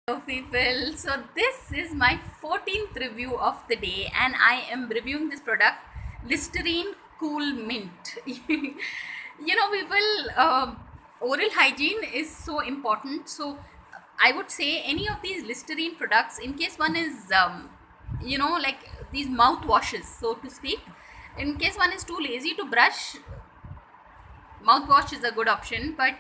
Hello people, so this is my 14th review of the day and I am reviewing this product, Listerine Cool Mint. People, oral hygiene is so important. So I would say any of these Listerine products, in case one is, like these mouthwashes, so to speak, in case one is too lazy to brush, mouthwash is a good option, but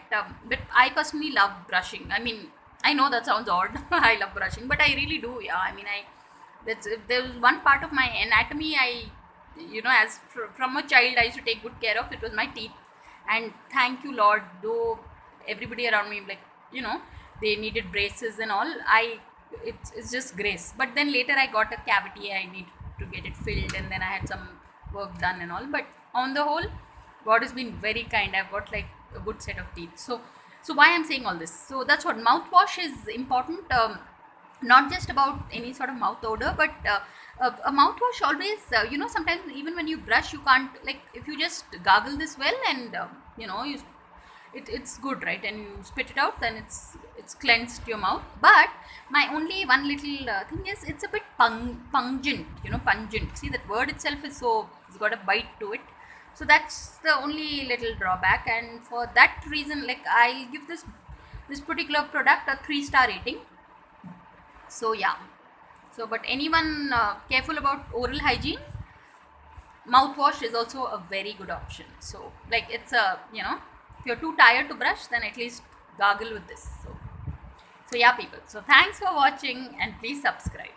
I personally love brushing. I mean, I know that sounds odd. I love brushing, but I really do. Yeah, I mean, that's if there was one part of my anatomy from a child I used to take good care of. It was my teeth, and thank you Lord. Though everybody around me they needed braces and all. It's just grace. But then later I got a cavity. I need to get it filled, and then I had some work done and all. But on the whole, God has been very kind. I've got like a good set of teeth. So why I'm saying all this? So that's what mouthwash is important. Not just about any sort of mouth odor, but a mouthwash always. Sometimes even when you brush, you can't, like, if you just gargle this well and it's good, right? And you spit it out, then it's cleansed your mouth. But my only one little thing is it's a bit pungent. Pungent. See, that word itself is so, it's got a bite to it. So that's the only little drawback, and for that reason, like, I'll give this particular product a 3-star rating. So yeah. So but anyone careful about oral hygiene, mouthwash is also a very good option. So, like, it's a, if you're too tired to brush, then at least gargle with this. So yeah, people. So thanks for watching and please subscribe.